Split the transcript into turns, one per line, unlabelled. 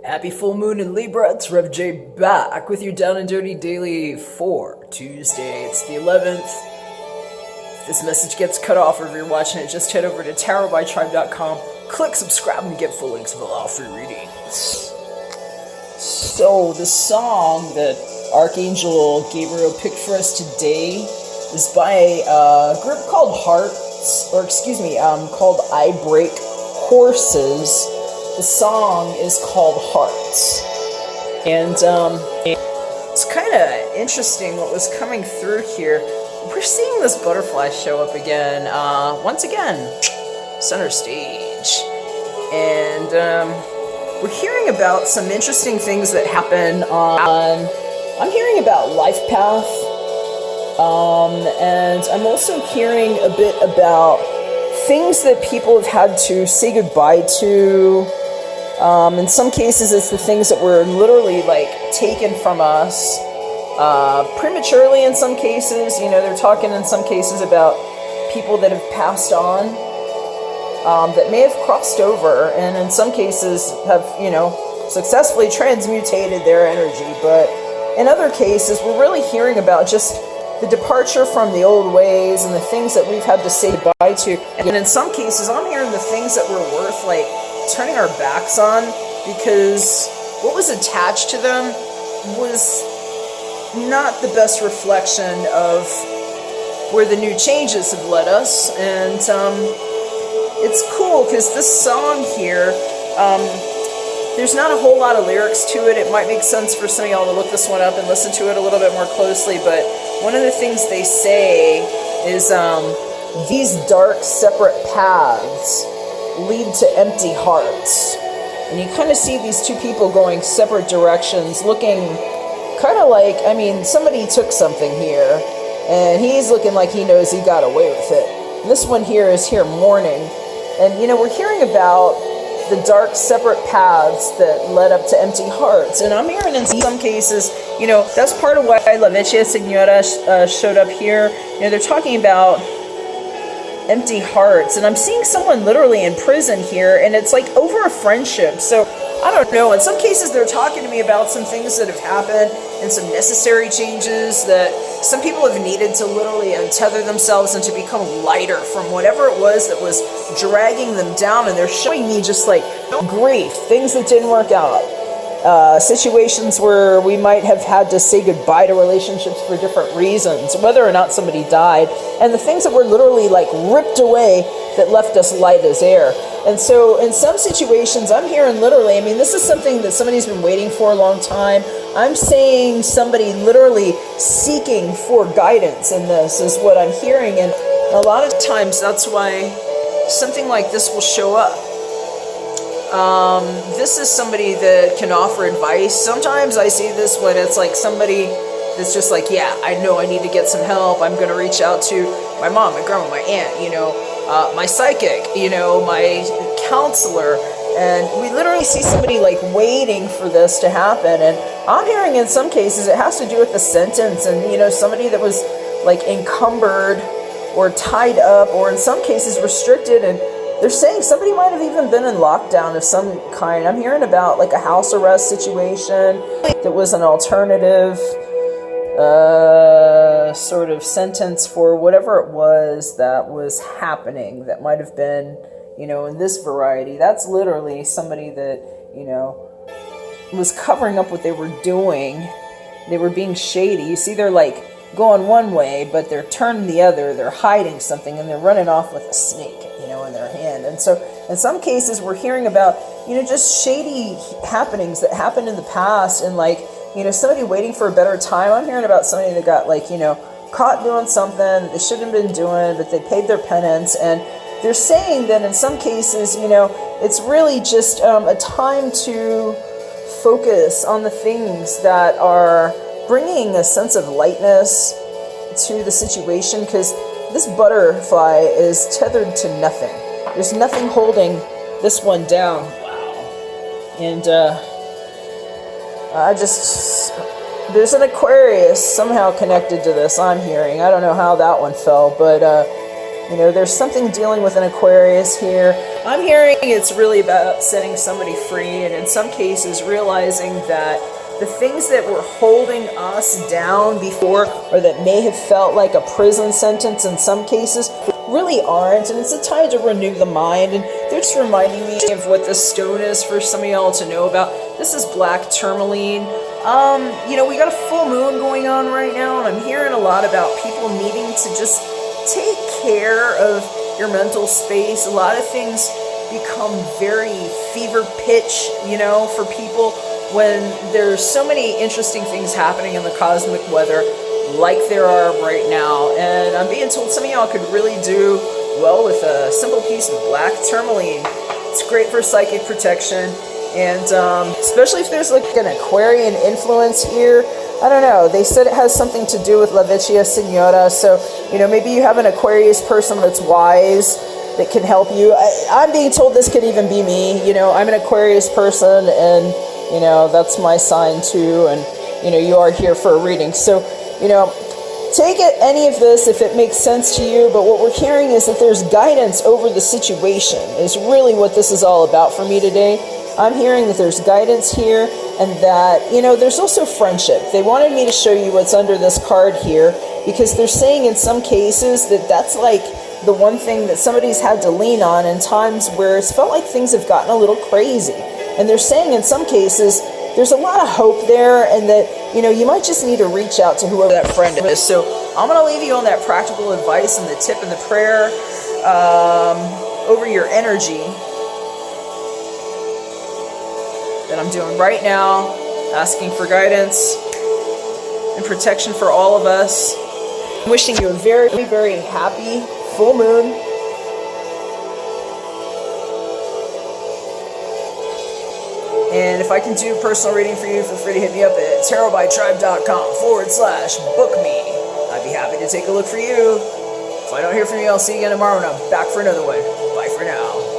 Happy full moon in Libra, it's Rev J back with your Down and Dirty Daily for Tuesday. It's the 11th. If this message gets cut off or if you're watching it, just head over to tarotbytribe.com, click subscribe and get full links of all free readings. So the song that Archangel Gabriel picked for us today is by a group called called I Break Horses. The song is called Hearts. And it's kind of interesting what was coming through here. We're seeing this butterfly show up again, once again, center stage. And we're hearing about some interesting things that happen on, I'm hearing about life path, and I'm also hearing a bit about things that people have had to say goodbye to. In some cases, it's the things that were literally, taken from us prematurely in some cases. You know, they're talking in some cases about people that have passed on, that may have crossed over, and in some cases have, successfully transmutated their energy. But in other cases, we're really hearing about just the departure from the old ways and the things that we've had to say goodbye to. And in some cases, I'm hearing the things that were worth, turning our backs on, because what was attached to them was not the best reflection of where the new changes have led us. And it's cool because this song here, there's not a whole lot of lyrics to it. It might make sense for some of y'all to look this one up and listen to it a little bit more closely, but one of the things they say is these dark separate paths lead to empty hearts. And you kind of see these two people going separate directions, looking kind of like, somebody took something here, and he's looking like he knows he got away with it. And this one here is here mourning. And, we're hearing about the dark separate paths that led up to empty hearts. And I'm hearing in some cases, that's part of why La Vecchia Signora showed up here. They're talking about empty hearts, and I'm seeing someone literally in prison here, and it's over a friendship. So I don't know, in some cases they're talking to me about some things that have happened and some necessary changes that some people have needed to literally untether themselves and to become lighter from whatever it was that was dragging them down. And they're showing me just grief, things that didn't work out, situations where we might have had to say goodbye to relationships for different reasons, whether or not somebody died, and the things that were literally ripped away that left us light as air. And so in some situations, I'm hearing literally, this is something that somebody's been waiting for a long time. I'm saying somebody literally seeking for guidance in this is what I'm hearing. And a lot of times that's why something like this will show up. This is somebody that can offer advice. Sometimes I see this when it's somebody that's just yeah, I know I need to get some help. I'm going to reach out to my mom, my grandma, my aunt, my psychic, my counselor. And we literally see somebody waiting for this to happen. And I'm hearing in some cases it has to do with the sentence and, somebody that was encumbered or tied up, or in some cases restricted. And they're saying somebody might have even been in lockdown of some kind. I'm hearing about a house arrest situation that was an alternative sort of sentence for whatever it was that was happening that might have been, in this variety. That's literally somebody that, was covering up what they were doing. They were being shady. You see, they're going one way, but they're turning the other. They're hiding something, and they're running off with a snake, in their hand. And so in some cases we're hearing about, just shady happenings that happened in the past, and somebody waiting for a better time. I'm hearing about somebody that got caught doing something that they shouldn't have been doing, but they paid their penance. And they're saying that in some cases, it's really just a time to focus on the things that are bringing a sense of lightness to the situation, because this butterfly is tethered to nothing. There's nothing holding this one down. Wow. And there's an Aquarius somehow connected to this, I'm hearing. I don't know how that one fell, but You know, there's something dealing with an Aquarius here. I'm hearing it's really about setting somebody free, and in some cases realizing that the things that were holding us down before, or that may have felt like a prison sentence in some cases, really aren't. And it's a time to renew the mind. And they're just reminding me of what this stone is for some of y'all to know about. This is black tourmaline. You know, we got a full moon going on right now, and I'm hearing a lot about people needing to just take care of your mental space. A lot of things become very fever pitch, you know, for people when there's so many interesting things happening in the cosmic weather like there are right now. And I'm being told some of y'all could really do well with a simple piece of black tourmaline. It's great for psychic protection, and especially if there's like an Aquarian influence here. I don't know, they said it has something to do with La Vecchia Signora, so, you know, maybe you have an Aquarius person that's wise that can help you. I'm being told this could even be me. You know, I'm an Aquarius person, and you know, that's my sign too, and you know, you are here for a reading. So, you know, take it, any of this if it makes sense to you, but what we're hearing is that there's guidance over the situation is really what this is all about for me today. I'm hearing that there's guidance here, and that, you know, there's also friendship. They wanted me to show you what's under this card here, because they're saying in some cases that that's like the one thing that somebody's had to lean on in times where it's felt like things have gotten a little crazy. And they're saying in some cases, there's a lot of hope there, and that, you know, you might just need to reach out to whoever that friend is. So I'm going to leave you on that practical advice and the tip and the prayer over your energy that I'm doing right now, asking for guidance and protection for all of us. I'm wishing you a very, very happy full moon. And if I can do a personal reading for you, feel free to hit me up at tarotbytribe.com/book me. I'd be happy to take a look for you. If I don't hear from you, I'll see you again tomorrow, and I'm back for another one. Bye for now.